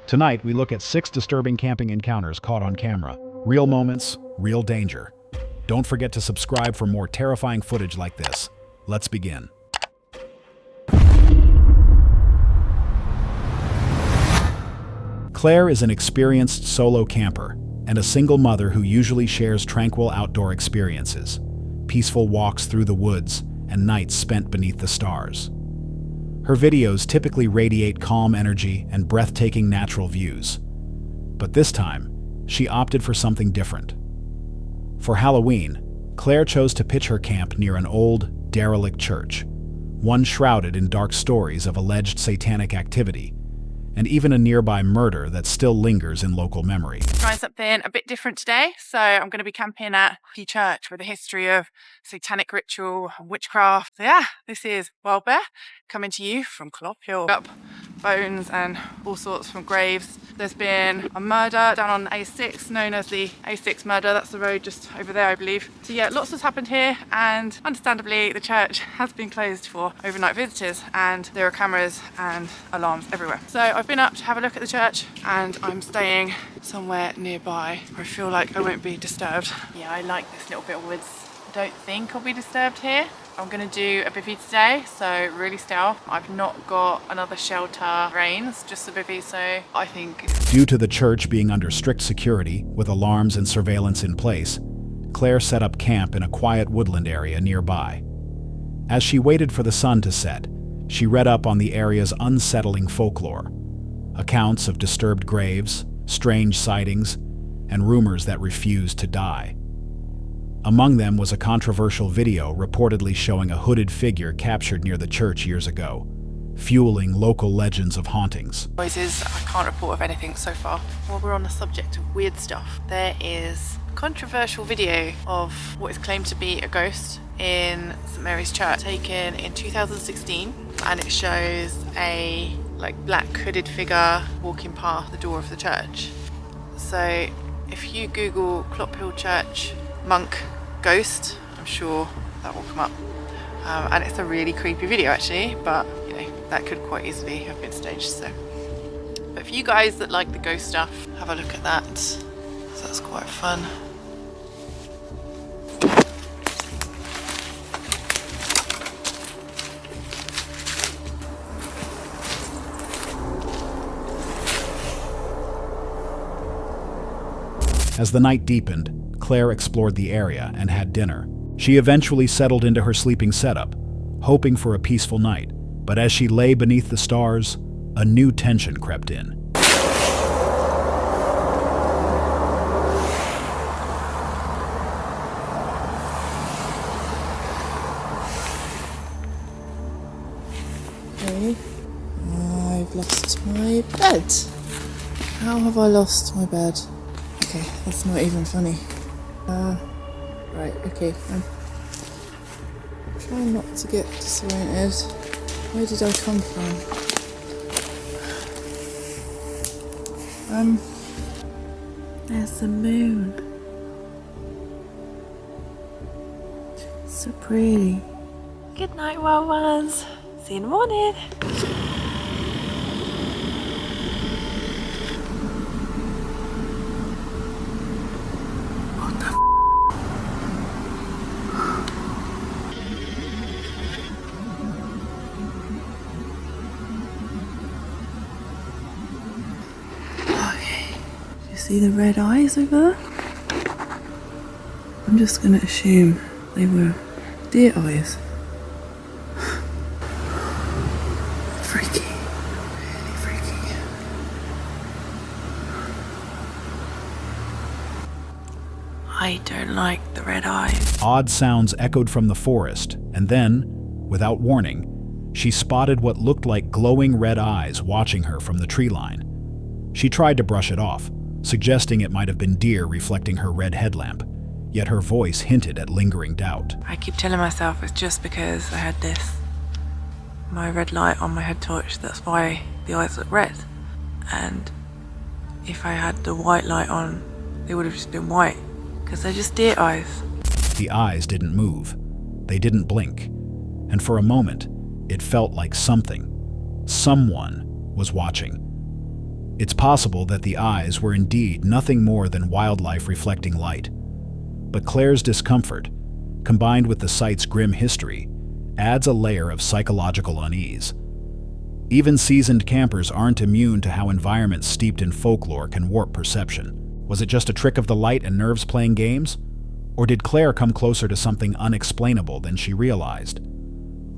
Tonight, we look at 6 disturbing camping encounters caught on camera. Real moments, real danger. Don't forget to subscribe for more terrifying footage like this. Let's begin. Claire is an experienced solo camper and a single mother who usually shares tranquil outdoor experiences, peaceful walks through the woods, and nights spent beneath the stars. Her videos typically radiate calm energy and breathtaking natural views. But this time, she opted for something different. For Halloween, Claire chose to pitch her camp near an old, derelict church, one shrouded in dark stories of alleged satanic activity, and even a nearby murder that still lingers in local memory. Trying something a bit different today, so I'm going to be camping at a church with a history of satanic ritual and witchcraft. So yeah, this is Wild Bear coming to you from Clop Hill. Up bones and all sorts from graves. There's been a murder down on A6, known as the A6 murder. That's the road just over there, I believe. So yeah, lots has happened here, and understandably the church has been closed for overnight visitors, and there are cameras and alarms everywhere. So I've been up to have a look at the church, and I'm staying somewhere nearby where I feel like I won't be disturbed. Yeah, I like this little bit of woods. I don't think I'll be disturbed here. I'm going to do a bivvy today, so really stealth. I've not got another shelter range, just a bivvy, so I think... Due to the church being under strict security, with alarms and surveillance in place, Claire set up camp in a quiet woodland area nearby. As she waited for the sun to set, she read up on the area's unsettling folklore. Accounts of disturbed graves, strange sightings, and rumors that refused to die. Among them was a controversial video reportedly showing a hooded figure captured near the church years ago, fueling local legends of hauntings. Noises, I can't report of anything so far. While we're on the subject of weird stuff, there is a controversial video of what is claimed to be a ghost in St Mary's Church, taken in 2016, and it shows a black hooded figure walking past the door of the church. So if you Google Clop Hill Church monk ghost, I'm sure that will come up. And it's a really creepy video actually, but you know, that could quite easily have been staged. So, but if you guys that like the ghost stuff, have a look at that. So that's quite fun. As the night deepened, Claire explored the area and had dinner. She eventually settled into her sleeping setup, hoping for a peaceful night. But as she lay beneath the stars, a new tension crept in. Okay, I've lost my bed. How have I lost my bed? Okay, that's not even funny. Right, okay, I'm trying not to get disoriented. Where did I come from? There's the moon. So pretty. Good night, wild ones. See you in the morning. See the red eyes over there? I'm just gonna assume they were deer eyes. Freaky. Really freaky. I don't like the red eyes. Odd sounds echoed from the forest, and then, without warning, she spotted what looked like glowing red eyes watching her from the tree line. She tried to brush it off, suggesting it might have been deer reflecting her red headlamp, yet her voice hinted at lingering doubt. I keep telling myself it's just because I had my red light on my head torch, that's why the eyes look red. And if I had the white light on, they would have just been white, because they're just deer eyes. The eyes didn't move, they didn't blink, and for a moment, it felt like someone was watching. It's possible that the eyes were indeed nothing more than wildlife reflecting light. But Claire's discomfort, combined with the site's grim history, adds a layer of psychological unease. Even seasoned campers aren't immune to how environments steeped in folklore can warp perception. Was it just a trick of the light and nerves playing games? Or did Claire come closer to something unexplainable than she realized?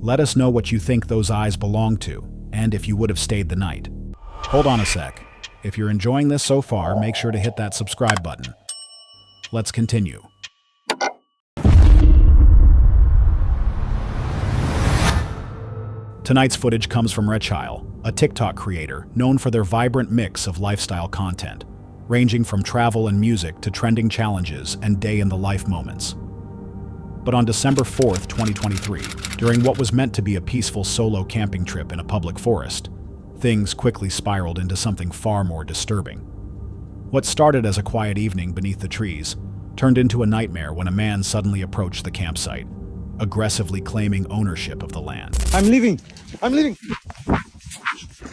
Let us know what you think those eyes belong to, and if you would have stayed the night. Hold on a sec. If you're enjoying this so far, make sure to hit that subscribe button. Let's continue. Tonight's footage comes from Rechile, a TikTok creator known for their vibrant mix of lifestyle content, ranging from travel and music to trending challenges and day-in-the-life moments. But on December 4th, 2023, during what was meant to be a peaceful solo camping trip in a public forest, things quickly spiraled into something far more disturbing. What started as a quiet evening beneath the trees turned into a nightmare when a man suddenly approached the campsite, aggressively claiming ownership of the land. I'm leaving! I'm leaving!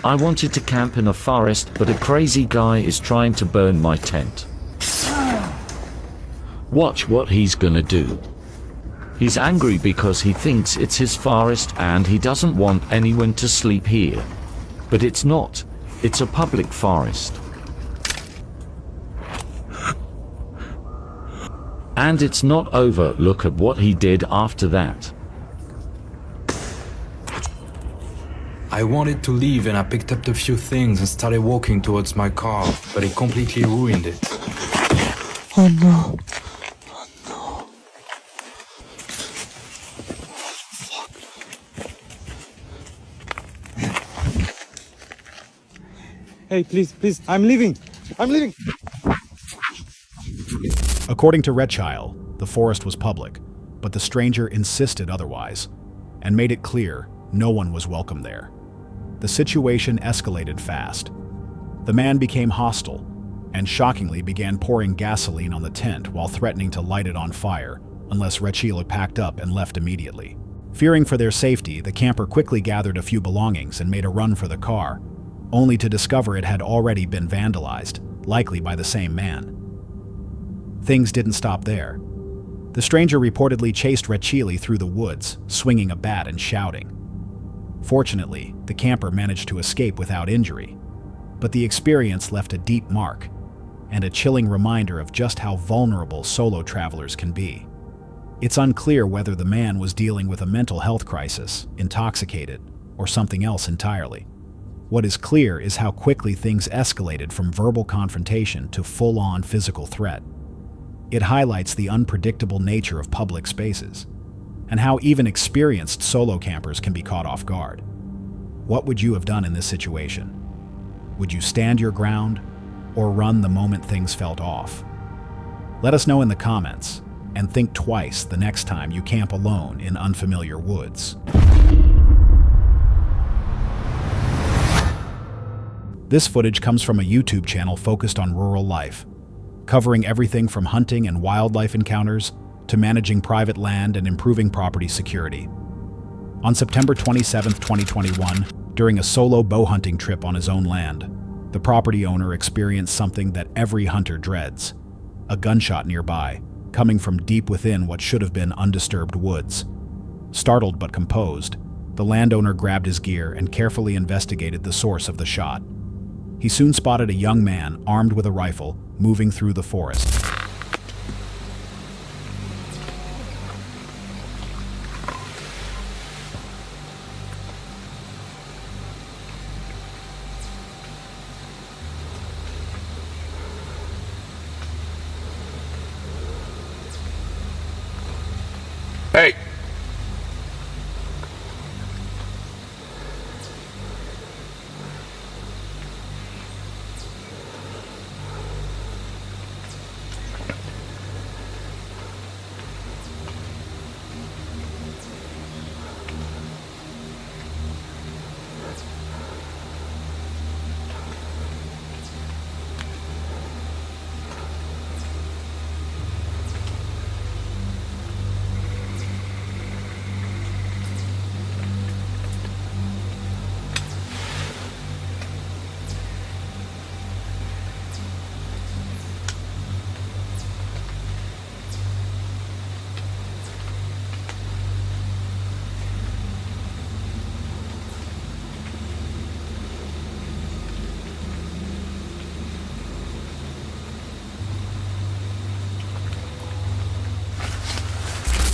I wanted to camp in a forest, but a crazy guy is trying to burn my tent. Watch what he's gonna do. He's angry because he thinks it's his forest and he doesn't want anyone to sleep here. But it's not. It's a public forest. And it's not over. Look at what he did after that. I wanted to leave and I picked up a few things and started walking towards my car, but he completely ruined it. Oh no. Oh no. Hey, please, I'm leaving! I'm leaving! According to Rechile, the forest was public, but the stranger insisted otherwise, and made it clear no one was welcome there. The situation escalated fast. The man became hostile, and shockingly began pouring gasoline on the tent while threatening to light it on fire unless Rechile packed up and left immediately. Fearing for their safety, the camper quickly gathered a few belongings and made a run for the car, only to discover it had already been vandalized, likely by the same man. Things didn't stop there. The stranger reportedly chased Rechile through the woods, swinging a bat and shouting. Fortunately, the camper managed to escape without injury, but the experience left a deep mark and a chilling reminder of just how vulnerable solo travelers can be. It's unclear whether the man was dealing with a mental health crisis, intoxicated, or something else entirely. What is clear is how quickly things escalated from verbal confrontation to full-on physical threat. It highlights the unpredictable nature of public spaces, and how even experienced solo campers can be caught off guard. What would you have done in this situation? Would you stand your ground, or run the moment things felt off? Let us know in the comments, and think twice the next time you camp alone in unfamiliar woods. This footage comes from a YouTube channel focused on rural life, covering everything from hunting and wildlife encounters to managing private land and improving property security. On September 27, 2021, during a solo bow hunting trip on his own land, the property owner experienced something that every hunter dreads: a gunshot nearby, coming from deep within what should have been undisturbed woods. Startled but composed, the landowner grabbed his gear and carefully investigated the source of the shot. He soon spotted a young man armed with a rifle moving through the forest. Hey!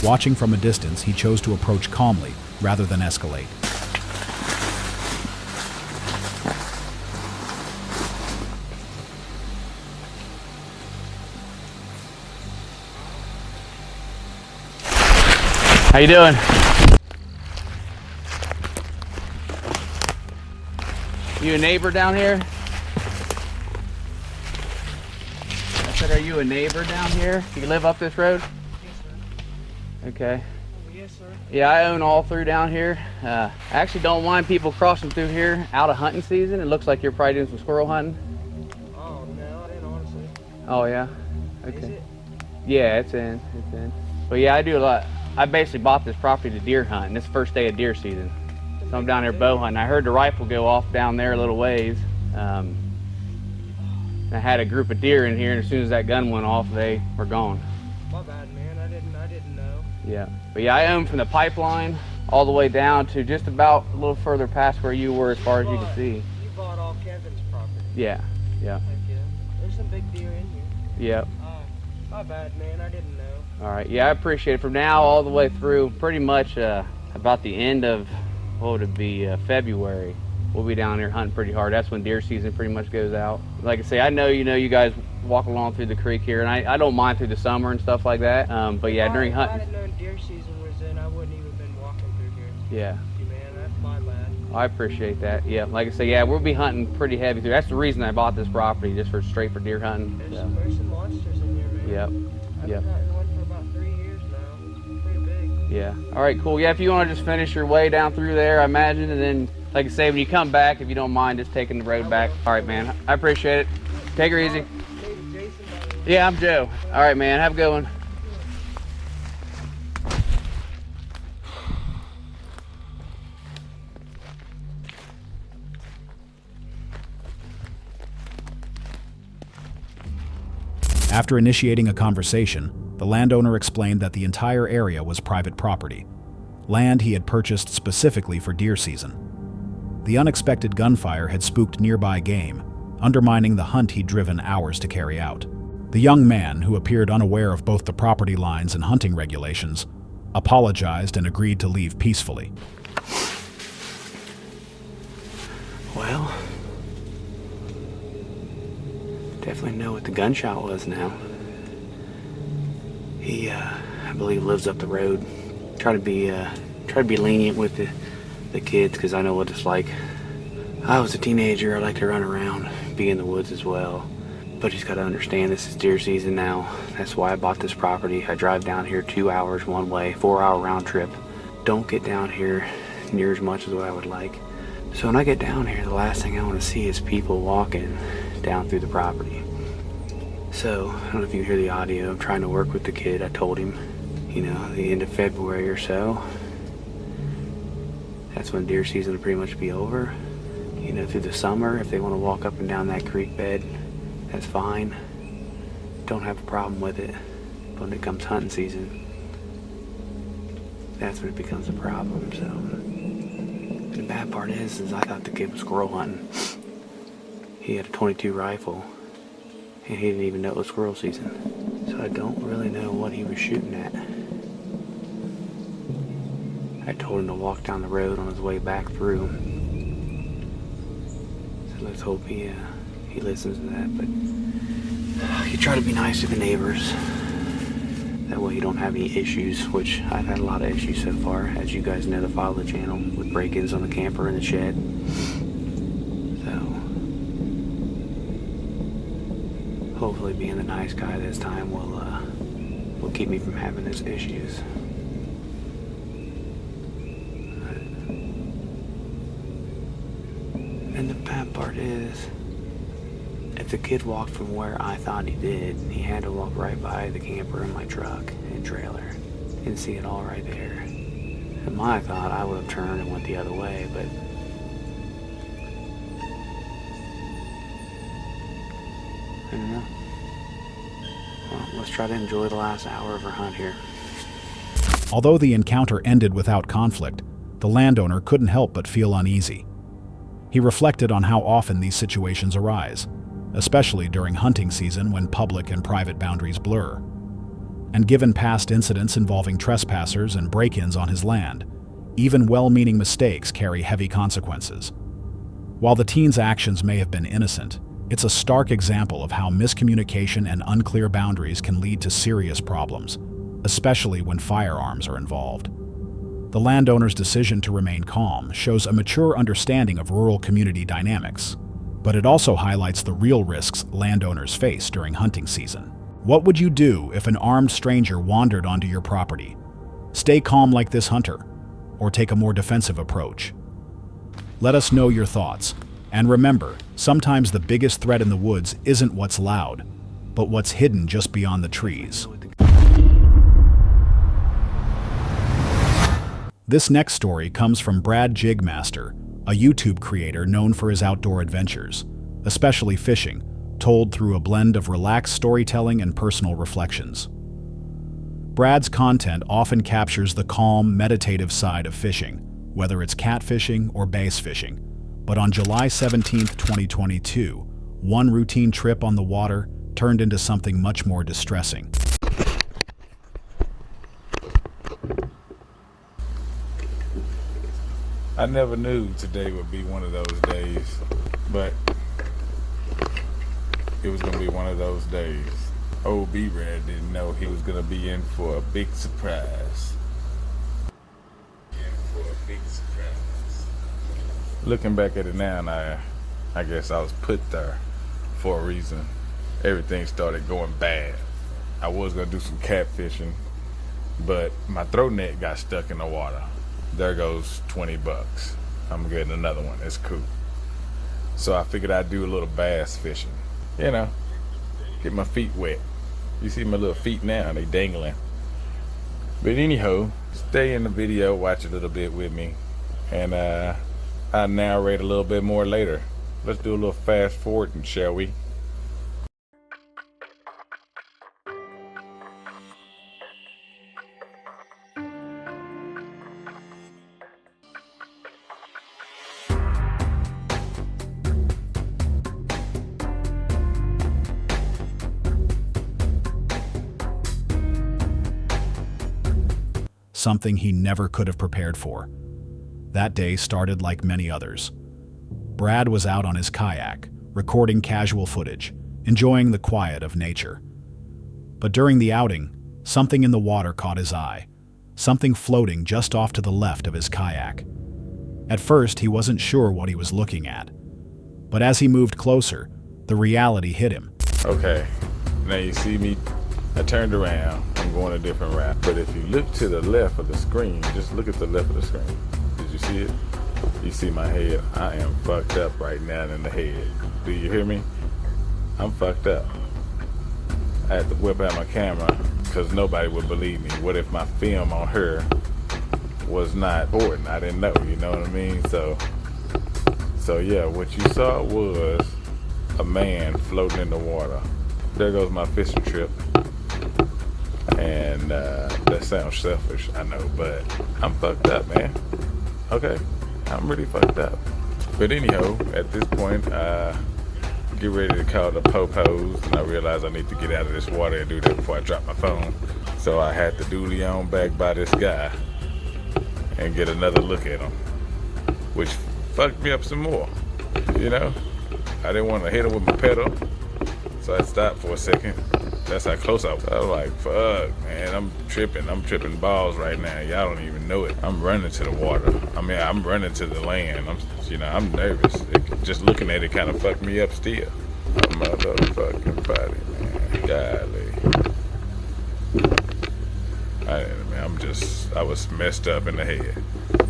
Watching from a distance, he chose to approach calmly rather than escalate. How you doing? You a neighbor down here? I said, are you a neighbor down here? You live up this road? Yes, sir. Okay. Yes, sir. Yeah, I own all through down here. I actually don't mind people crossing through here out of hunting season. It looks like you're probably doing some squirrel hunting. Oh, no, I didn't honestly. Oh, yeah? Is Okay. it? Yeah, it's in. It's in. But yeah, I do a lot. I basically bought this property to deer hunt, and it's the first day of deer season. So I'm down there bow hunting. I heard the rifle go off down there a little ways. I had a group of deer in here, and as soon as that gun went off, they were gone. My bad, man. I didn't know. Yeah. But yeah, I own from the pipeline all the way down to just about a little further past where you were as far as you can see. You bought all Kevin's property. Yeah. Yeah. Heck yeah. There's some big deer in here. Yep. My bad, man. I didn't know. All right. Yeah, I appreciate it. From now all the way through pretty much about the end of, what would it be, February. We'll be down here hunting pretty hard. That's when deer season pretty much goes out. Like I say, I know you guys walk along through the creek here, and I don't mind through the summer and stuff like that. But yeah, during hunting. If I had known deer season was in, I wouldn't even been walking through here. Yeah. You man, that's my bad. I appreciate that. Yeah, like I say, yeah, we'll be hunting pretty heavy through. That's the reason I bought this property, just for straight for deer hunting. There's So. some monsters in here, man. Yep. I've Yep. been hunting one for about 3 years now. Pretty big. Yeah. All right, cool. Yeah, if you want to just finish your way down through there, I imagine, and then, like I say, when you come back, if you don't mind just taking the road back. All right, man. I appreciate it. Take her easy. Maybe Jason, by the way. Yeah, I'm Joe. All right, man. Have a good one. After initiating a conversation, the landowner explained that the entire area was private property, land he had purchased specifically for deer season. The unexpected gunfire had spooked nearby game, undermining the hunt he'd driven hours to carry out. The young man, who appeared unaware of both the property lines and hunting regulations, apologized and agreed to leave peacefully. Well, definitely know what the gunshot was now. He, I believe, lives up the road. Try to be lenient with the kids, because I know what it's like. I was a teenager. I like to run around, be in the woods as well. But he's got to understand this is deer season now. That's why I bought this property. I drive down here 2 hours one way, 4-hour round trip. Don't get down here near as much as what I would like. So when I get down here, the last thing I want to see is people walking down through the property. So, I don't know if you hear the audio. I'm trying to work with the kid. I told him, the end of February or so, that's when deer season will pretty much be over. Through the summer, if they want to walk up and down that creek bed, that's fine. Don't have a problem with it. But when it comes hunting season, that's when it becomes a problem. So, the bad part is I thought the kid was squirrel hunting. He had a .22 rifle, and he didn't even know it was squirrel season. So I don't really know what he was shooting at. I told him to walk down the road on his way back through. So let's hope he listens to that. But you try to be nice to the neighbors. That way you don't have any issues, which I've had a lot of issues so far, as you guys know that follow the channel, with break-ins on the camper and the shed. So hopefully being the nice guy this time will keep me from having those issues. And the bad part is, if the kid walked from where I thought he did, he had to walk right by the camper and my truck and trailer and see it all right there. In my thought, I would have turned and went the other way, but I don't know. Well, let's try to enjoy the last hour of our hunt here. Although the encounter ended without conflict, the landowner couldn't help but feel uneasy. He reflected on how often these situations arise, especially during hunting season when public and private boundaries blur. And given past incidents involving trespassers and break-ins on his land, even well-meaning mistakes carry heavy consequences. While the teen's actions may have been innocent, it's a stark example of how miscommunication and unclear boundaries can lead to serious problems, especially when firearms are involved. The landowner's decision to remain calm shows a mature understanding of rural community dynamics, but it also highlights the real risks landowners face during hunting season. What would you do if an armed stranger wandered onto your property? Stay calm like this hunter, or take a more defensive approach? Let us know your thoughts. And remember, sometimes the biggest threat in the woods isn't what's loud, but what's hidden just beyond the trees. This next story comes from Brad Jigmaster, a YouTube creator known for his outdoor adventures, especially fishing, told through a blend of relaxed storytelling and personal reflections. Brad's content often captures the calm, meditative side of fishing, whether it's catfishing or bass fishing. But on July 17, 2022, one routine trip on the water turned into something much more distressing. I never knew today would be one of those days, but it was going to be one of those days. Old B-Red didn't know he was going to be in for a big surprise. Looking back at it now, I guess I was put there for a reason. Everything started going bad. I was going to do some catfishing, but my throw net got stuck in the water. There goes $20. I'm getting another one. It's cool. So I figured I'd do a little bass fishing. You know, get my feet wet. You see my little feet now, they dangling. But anyhow, stay in the video, watch a little bit with me, and I'll narrate a little bit more later. Let's do a little fast forwarding, shall we? Something he never could have prepared for. That day started like many others. Brad was out on his kayak, recording casual footage, enjoying the quiet of nature. But during the outing, something in the water caught his eye, something floating just off to the left of his kayak. At first, he wasn't sure what he was looking at. But as he moved closer, the reality hit him. Okay, now you see me, I turned around, I'm going a different route. But if you look to the left of the screen, just look at the left of the screen. Did you see it? You see my head? I am fucked up right now in the head. Do you hear me? I'm fucked up. I had to whip out my camera because nobody would believe me. What if my film on her was not important? I didn't know, you know what I mean? So yeah, what you saw was a man floating in the water. There goes my fishing trip. And that sounds selfish, I know, but I'm fucked up, man. Okay, I'm really fucked up. But anyhow, at this point, get ready to call the popos, and I realized I need to get out of this water and do that before I drop my phone. So I had to duty on back by this guy and get another look at him, which fucked me up some more, you know? I didn't want to hit him with my pedal, so I stopped for a second. That's how close I was. I was like, fuck, man, I'm tripping balls right now. Y'all don't even know it. I'm running to the water. I mean, I'm running to the land. I'm nervous. Just looking at it kind of fucked me up still. A motherfucking body, man. I was messed up in the head.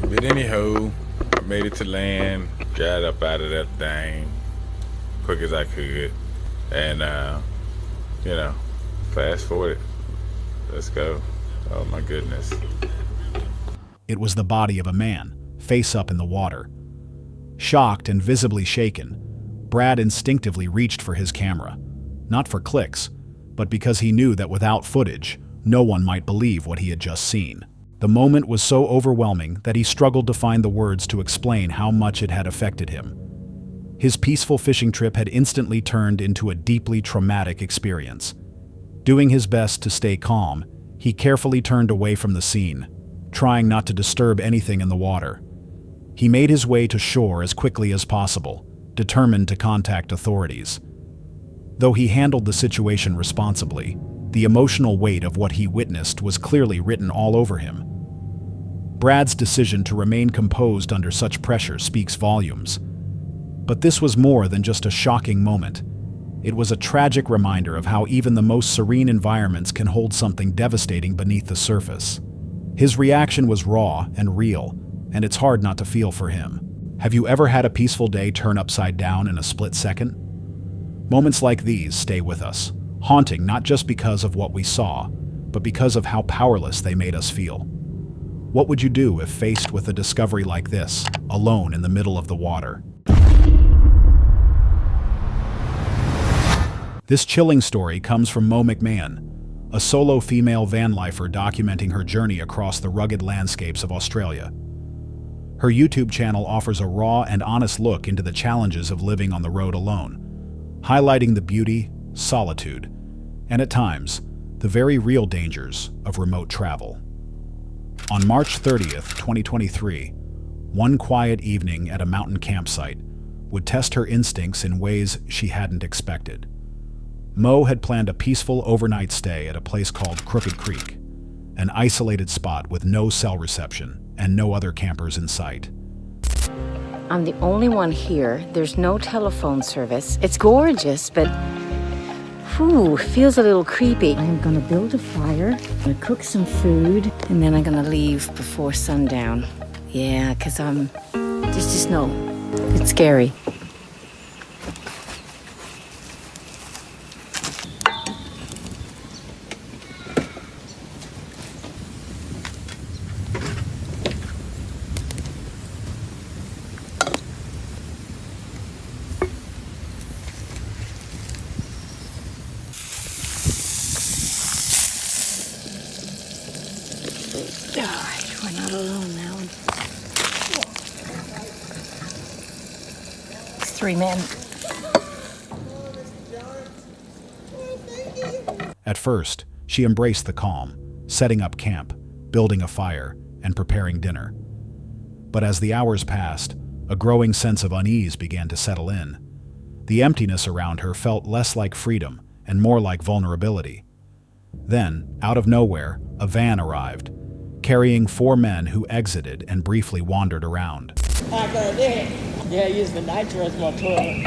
But anyhow, I made it to land, got up out of that thing, quick as I could, and you know, fast forward. Let's go. Oh my goodness. It was the body of a man, face up in the water. Shocked and visibly shaken, Brad instinctively reached for his camera, not for clicks, but because he knew that without footage, no one might believe what he had just seen. The moment was so overwhelming that he struggled to find the words to explain how much it had affected him. His peaceful fishing trip had instantly turned into a deeply traumatic experience. Doing his best to stay calm, He carefully turned away from the scene, trying not to disturb anything in the water. He made his way to shore as quickly as possible, determined to contact authorities. Though he handled the situation responsibly, the emotional weight of what he witnessed was clearly written all over him. Brad's decision to remain composed under such pressure speaks volumes. But this was more than just a shocking moment. It was a tragic reminder of how even the most serene environments can hold something devastating beneath the surface. His reaction was raw and real, and it's hard not to feel for him. Have you ever had a peaceful day turn upside down in a split second? Moments like these stay with us, haunting not just because of what we saw, but because of how powerless they made us feel. What would you do if faced with a discovery like this, alone in the middle of the water? This chilling story comes from Mo McMahon, a solo female van lifer documenting her journey across the rugged landscapes of Australia. Her YouTube channel offers a raw and honest look into the challenges of living on the road alone, highlighting the beauty, solitude, and at times, the very real dangers of remote travel. On March 30th, 2023, one quiet evening at a mountain campsite would test her instincts in ways she hadn't expected. Mo had planned a peaceful overnight stay at a place called Crooked Creek, an isolated spot with no cell reception and no other campers in sight. I'm the only one here. There's no telephone service. It's gorgeous, but feels a little creepy. I'm gonna build a fire, I'm gonna cook some food, and then I'm gonna leave before sundown. Yeah, 'cause there's just no, it's scary. Alright, we're not alone now. It's 3 men. At first, she embraced the calm, setting up camp, building a fire, and preparing dinner. But as the hours passed, a growing sense of unease began to settle in. The emptiness around her felt less like freedom and more like vulnerability. Then, out of nowhere, a van arrived, carrying 4 men who exited and briefly wandered around. I got it. Yeah, use the nitro as my toilet.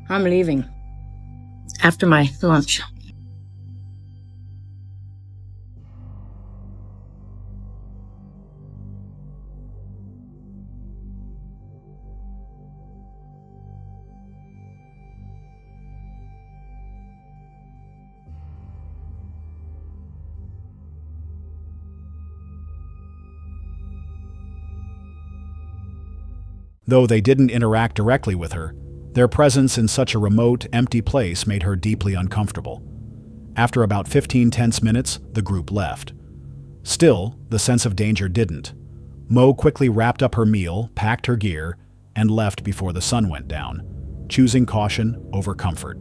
I'm leaving. After my lunch. Though they didn't interact directly with her, their presence in such a remote, empty place made her deeply uncomfortable. After about 15 tense minutes, the group left. Still, the sense of danger didn't. Mo quickly wrapped up her meal, packed her gear, and left before the sun went down, choosing caution over comfort.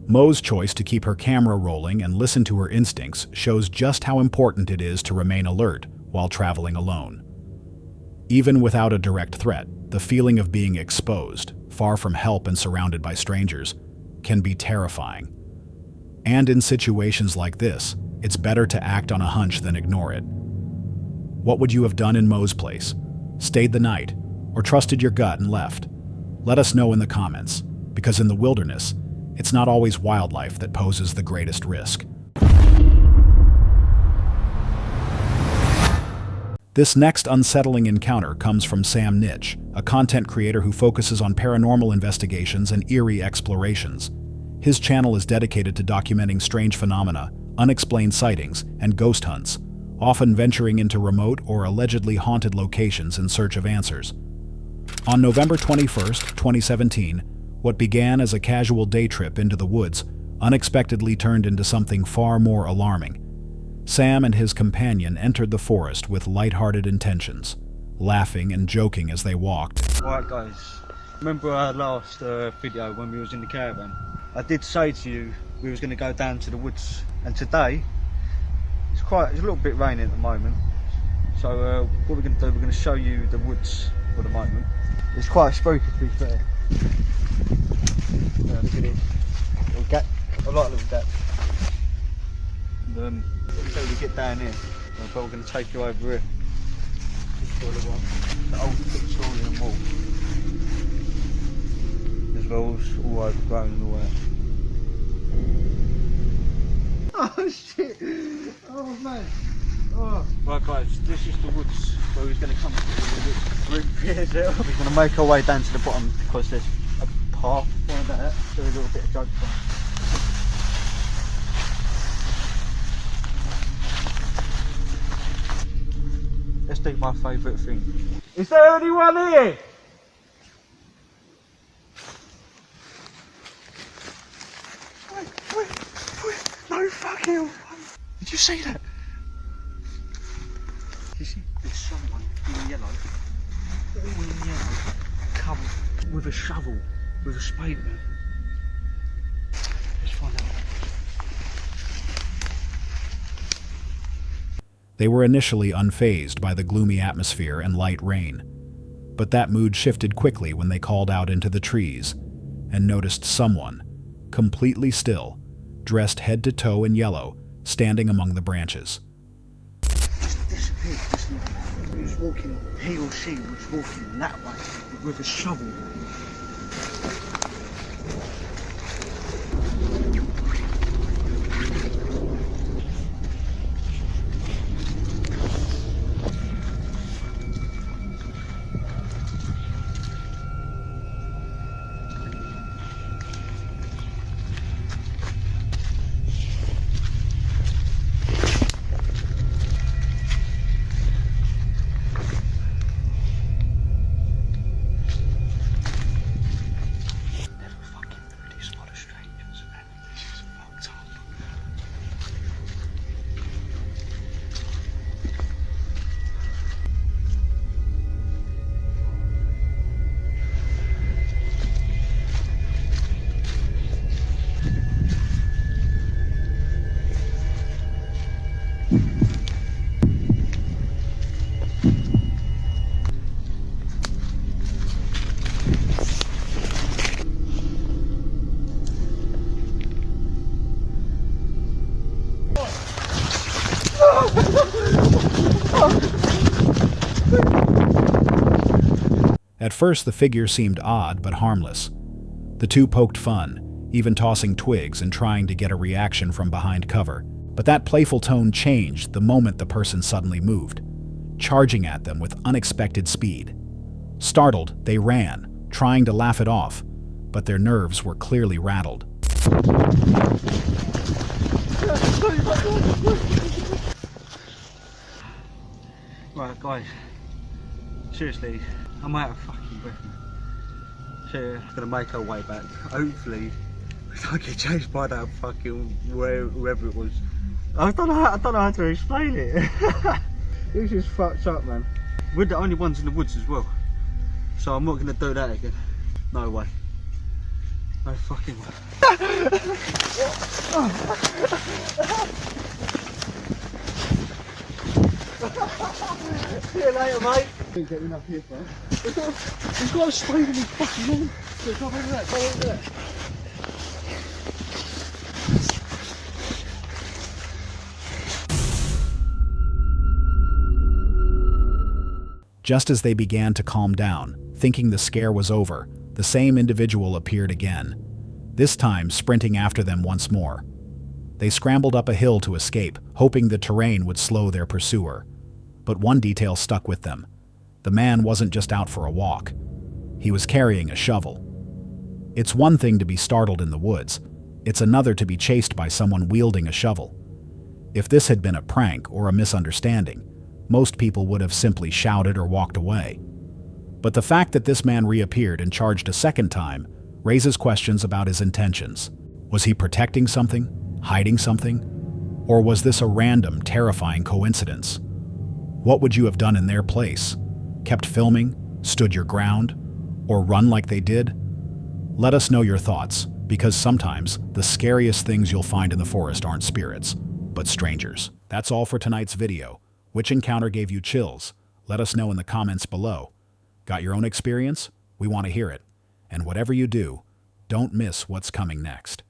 Mo's choice to keep her camera rolling and listen to her instincts shows just how important it is to remain alert while traveling alone. Even without a direct threat, the feeling of being exposed, far from help and surrounded by strangers, can be terrifying. And in situations like this, it's better to act on a hunch than ignore it. What would you have done in Mo's place? Stayed the night, or trusted your gut and left? Let us know in the comments, because in the wilderness, it's not always wildlife that poses the greatest risk. This next unsettling encounter comes from Sam Nitch, a content creator who focuses on paranormal investigations and eerie explorations. His channel is dedicated to documenting strange phenomena, unexplained sightings, and ghost hunts, often venturing into remote or allegedly haunted locations in search of answers. On November 21st, 2017, What began as a casual day trip into the woods unexpectedly turned into something far more alarming. Sam and his companion entered the forest with light-hearted intentions, laughing and joking as they walked. Alright guys, remember our last video when we was in the caravan? I did say to you we was going to go down to the woods, and today it's a little bit raining at the moment, so what we're going to do, we're going to show you the woods for the moment. It's quite spooky to be fair. Look at it, little gap, I like little gaps. And until we get down here, but we're going to take you over here. The old Victorian wall. There's walls all overgrown and all that. Oh shit! Oh man! Oh. Right guys, this is the woods where we're going to come to. We're going to make our way down to the bottom because there's a path one that. Do a little bit of joke fun. Let's do my favourite thing. Is there anyone here? Wait, no fucking hell. Did you see that? You see, there's someone in yellow, all in yellow, covered with a shovel, with a spade man. Let's find out. They were initially unfazed by the gloomy atmosphere and light rain, but that mood shifted quickly when they called out into the trees and noticed someone, completely still, dressed head to toe in yellow, standing among the branches. Just disappeared just now. He was walking, he or she was walking that way with a shovel. At first, the figure seemed odd but harmless. The two poked fun, even tossing twigs and trying to get a reaction from behind cover. But that playful tone changed the moment the person suddenly moved, charging at them with unexpected speed. Startled, they ran, trying to laugh it off, but their nerves were clearly rattled. Right guys, seriously, I'm out of fucking breath now. So I'm gonna make our way back. Hopefully we don't get chased by that fucking whoever it was. I don't know how to explain it. This is fucked up, man. We're the only ones in the woods as well, so I'm not gonna do that again. No way. No fucking way. See you later, mate. Ain't getting enough here, bro. He's got a spade in his fucking hand. Go over there, go over there. Just as they began to calm down, thinking the scare was over, the same individual appeared again, this time sprinting after them once more. They scrambled up a hill to escape, hoping the terrain would slow their pursuer. But one detail stuck with them. The man wasn't just out for a walk. He was carrying a shovel. It's one thing to be startled in the woods. It's another to be chased by someone wielding a shovel. If this had been a prank or a misunderstanding, most people would have simply shouted or walked away. But the fact that this man reappeared and charged a second time raises questions about his intentions. Was he protecting something? Hiding something? Or was this a random, terrifying coincidence? What would you have done in their place? Kept filming? Stood your ground? Or run like they did? Let us know your thoughts, because sometimes the scariest things you'll find in the forest aren't spirits, but strangers. That's all for tonight's video. Which encounter gave you chills? Let us know in the comments below. Got your own experience? We want to hear it. And whatever you do, don't miss what's coming next.